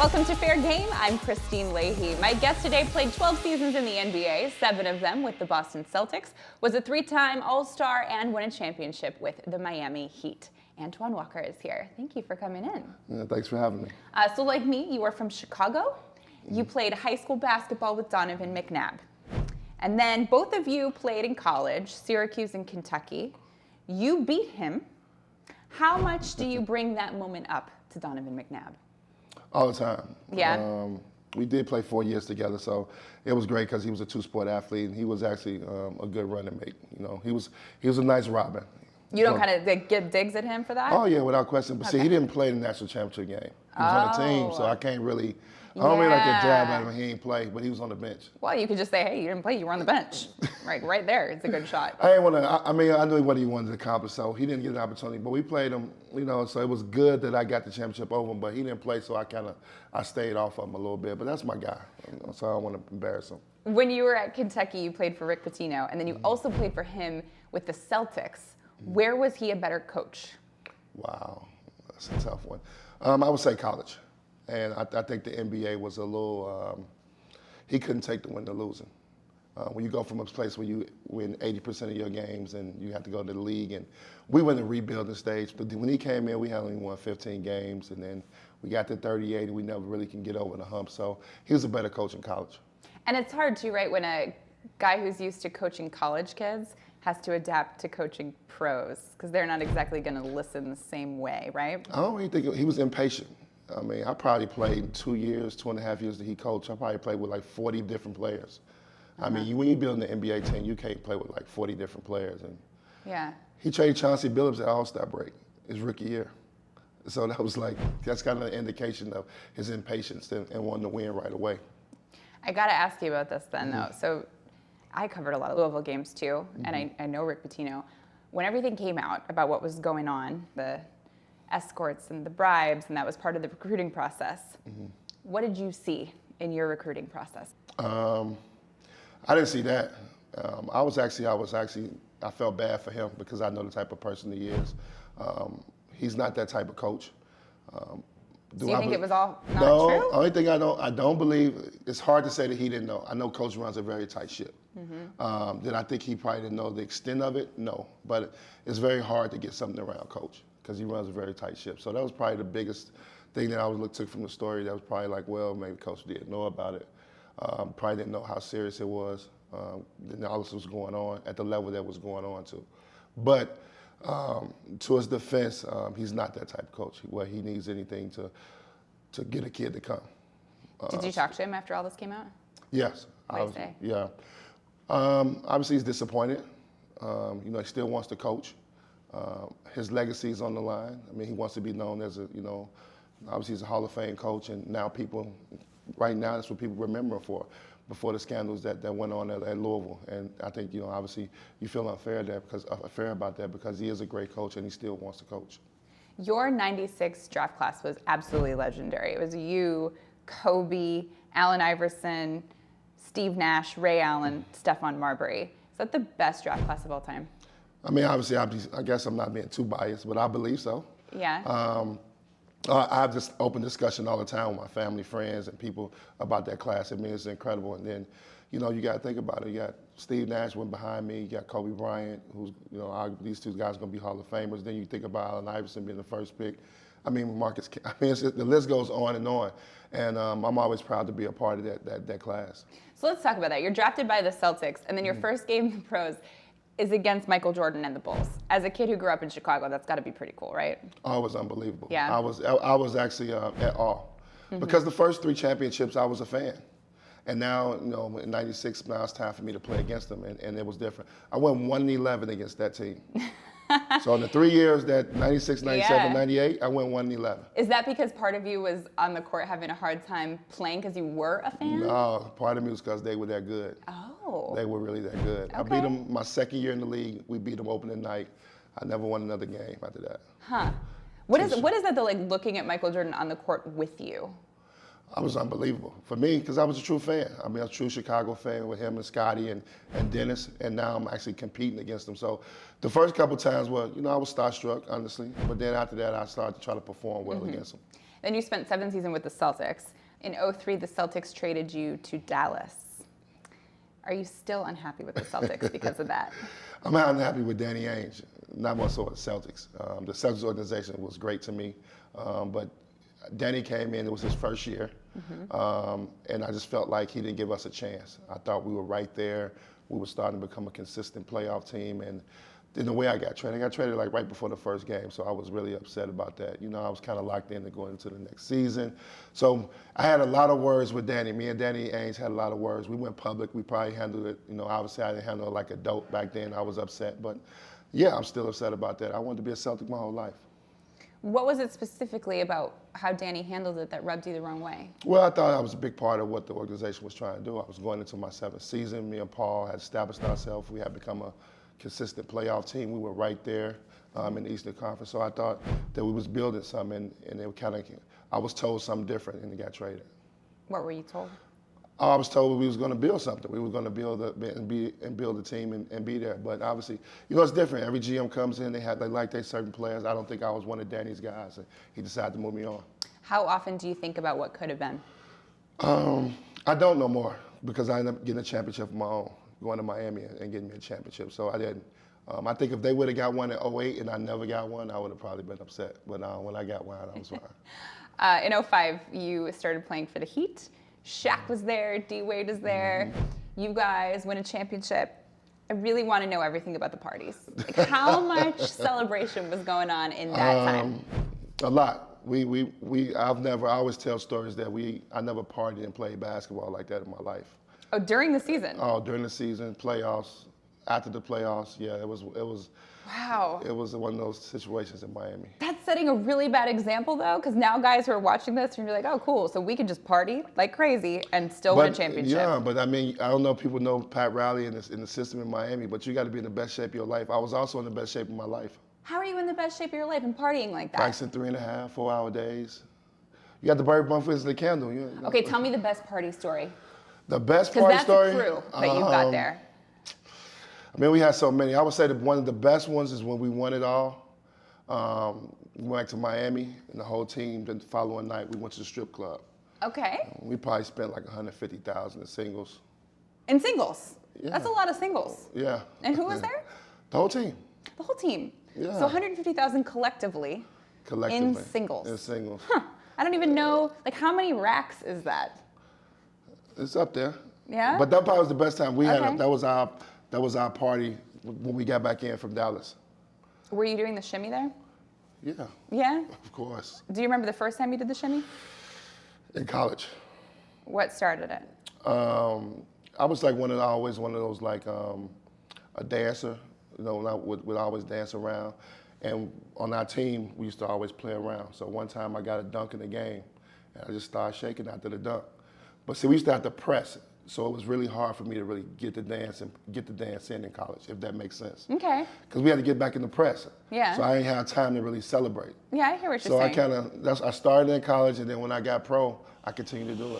Welcome to Fair Game. I'm Kristine Leahy. My guest today played 12 seasons in the NBA, 7 of them with the Boston Celtics, was a 3-time All-Star, and won a championship with the Miami Heat. Antoine Walker is here. Thank you for coming in. Yeah, thanks for having me. So like me, you are from Chicago. You played high school basketball with Donovan McNabb. And then both of you played in college, Syracuse and Kentucky. You beat him. How much do you bring that moment up to Donovan McNabb? All the time. Yeah. We did play 4 years together, so it was great because he was a two-sport athlete, and he was actually a good running mate. You know, he was a nice Robin. You don't kind of get digs at him for that? Oh yeah, without question. But see, he didn't play the national championship game. He was on the team, so I can't really. I don't really like to jab at him. He ain't play, but he was on the bench. Well, you could just say, hey, you didn't play, you were on the bench. Right there, it's a good shot. I didn't want to. I mean, I knew what he wanted to accomplish, so he didn't get an opportunity. But we played him, you know. So it was good that I got the championship over him, but he didn't play, so I stayed off of him a little bit. But that's my guy, you know, so I don't want to embarrass him. When you were at Kentucky, you played for Rick Pitino, and then you also played for him with the Celtics. Where was he a better coach? Wow, that's a tough one. I would say college. And I think the NBA was a little, he couldn't take the win to losing. When you go from a place where you win 80% of your games and you have to go to the league, and we went in the rebuilding stage, but when he came in, we had only won 15 games, and then we got to 38, and we never really can get over the hump. So he was a better coach in college. And it's hard too, right, when a guy who's used to coaching college kids has to adapt to coaching pros, because they're not exactly going to listen the same way, right? I don't even think he was impatient. I mean, I probably played 2 years, 2.5 years that he coached. I probably played with like 40 different players. I mean, when you build an NBA team, you can't play with like 40 different players. And yeah. He traded Chauncey Billups at All-Star break, his rookie year. So that was like, that's kind of an indication of his impatience and wanting to win right away. I got to ask you about this then, though. So I covered a lot of Louisville games too, and I know Rick Pitino. When everything came out about what was going on, the escorts and the bribes, and that was part of the recruiting process. What did you see in your recruiting process? I didn't see that. I felt bad for him because I know the type of person he is. He's not that type of coach. Do you think it was all not true? No, only thing I don't believe, it's hard to say that he didn't know. I know Coach runs a very tight ship. Did I think he probably didn't know the extent of it? No, but it's very hard to get something around Coach because he runs a very tight ship. So that was probably the biggest thing that I took from the story. That was probably like, well, maybe Coach didn't know about it. Probably didn't know how serious it was. Then all this was going on at the level that was going on to. But to his defense, he's not that type of coach where he needs anything to get a kid to come. Did you talk to him after all this came out? Yes. What did he say? Yeah. Obviously, he's disappointed. You know, he still wants to coach. His legacy is on the line. I mean, he wants to be known as obviously he's a Hall of Fame coach, and now right now, that's what people remember him for, before the scandals that went on at Louisville. And I think, obviously you feel unfair about that because he is a great coach and he still wants to coach. Your 96 draft class was absolutely legendary. It was you, Kobe, Allen Iverson, Steve Nash, Ray Allen, Stephon Marbury. Is that the best draft class of all time? I mean, obviously, I guess I'm not being too biased, but I believe so. Yeah. I have this open discussion all the time with my family, friends, and people about that class. I mean, it's incredible. And then, you got to think about it. You got Steve Nash went behind me. You got Kobe Bryant, who's, these two guys are going to be Hall of Famers. Then you think about Allen Iverson being the first pick. I mean, the list goes on. And I'm always proud to be a part of that class. So let's talk about that. You're drafted by the Celtics, and then your first game in the pros is against Michael Jordan and the Bulls. As a kid who grew up in Chicago, that's got to be pretty cool, right? Oh, it was unbelievable. Yeah. I was actually at awe. Because the first 3 championships, I was a fan. And now, in '96, now it's time for me to play against them, and it was different. I went 1-11 against that team. So in the 3 years, that 96, 97, 98, I went 1-11. Is that because part of you was on the court having a hard time playing because you were a fan? No, part of me was because they were that good. Oh. They were really that good. Okay. I beat them my second year in the league. We beat them opening night. I never won another game after that. Huh. What is that though, like looking at Michael Jordan on the court with you? I was unbelievable for me because I was a true fan. I mean, I was a true Chicago fan with him and Scotty and Dennis, and now I'm actually competing against them. So the first couple times, I was starstruck, honestly, but then after that, I started to try to perform well against them. Then you spent 7 seasons with the Celtics. In 2003, the Celtics traded you to Dallas. Are you still unhappy with the Celtics because of that? I'm unhappy with Danny Ainge, not more so with the Celtics. The Celtics organization was great to me, but Danny came in, it was his first year, and I just felt like he didn't give us a chance. I thought we were right there. We were starting to become a consistent playoff team, and in the way I got traded like right before the first game, so I was really upset about that. You know, I was kind of locked in to going into the next season. So I had a lot of words with Danny. Me and Danny Ainge had a lot of words. We went public. We probably handled it, you know, obviously I didn't handle it like a dope back then. I was upset, but yeah, I'm still upset about that. I wanted to be a Celtic my whole life. What was it specifically about how Danny handled it that rubbed you the wrong way? Well, I thought I was a big part of what the organization was trying to do. I was going into my 7th season. Me and Paul had established ourselves. We had become a consistent playoff team. We were right there in the Eastern Conference. So I thought that we was building something, and it kind of, I was told something different, and it got traded. What were you told? I was told we was going to build something. We were going to build build a team and be there. But obviously, you know, it's different. Every GM comes in, they like their certain players. I don't think I was one of Danny's guys, and he decided to move me on. How often do you think about what could have been? I don't know more because I ended up getting a championship of my own, going to Miami and getting me a championship. So I didn't. I think if they would have got one in 2008 and I never got one, I would have probably been upset. But when I got one, I was fine. In 2005, you started playing for the Heat. Shaq was there, D-Wade was there. You guys win a championship. I really want to know everything about the parties. Like, how much celebration was going on in that time? A lot. I always tell stories that I never partied and played basketball like that in my life. Oh, during the season? Oh, during the season, playoffs, after the playoffs, yeah, it was. Wow. It was one of those situations in Miami. That's setting a really bad example, though, because now guys who are watching this are like, oh, cool, so we can just party like crazy and still win a championship. Yeah, but I mean, I don't know if people know Pat Riley in the system in Miami, but you got to be in the best shape of your life. I was also in the best shape of my life. How are you in the best shape of your life and partying like that? Practicing 3.5, 4-hour days. You got the bird bump into the candle. You know. Okay, tell me the best party story. The best party story? Because that's a crew that you got there. I mean, we had so many. I would say that one of the best ones is when we won it all. We went to Miami, and the whole team, the following night, we went to the strip club. Okay. We probably spent like $150,000 in singles. In singles? Yeah. That's a lot of singles. Yeah. And who was there? The whole team. The whole team. Yeah. So $150,000 collectively. In singles. In singles. Huh. I don't even know, like, how many racks is that? It's up there. Yeah? But that probably was the best time we Okay. had. That was our party when we got back in from Dallas. Were you doing the shimmy there? Yeah. Yeah? Of course. Do you remember the first time you did the shimmy? In college. What started it? I was like always one of those like a dancer, you know, and I would always dance around. And on our team, we used to always play around. So one time I got a dunk in the game, and I just started shaking after the dunk. But see, we used to have to press it. So it was really hard for me to really get the dance in college, if that makes sense. Okay. Because we had to get back in the press. Yeah. So I didn't have time to really celebrate. Yeah, I hear what you're So saying. I started in college, and then when I got pro, I continued to do it.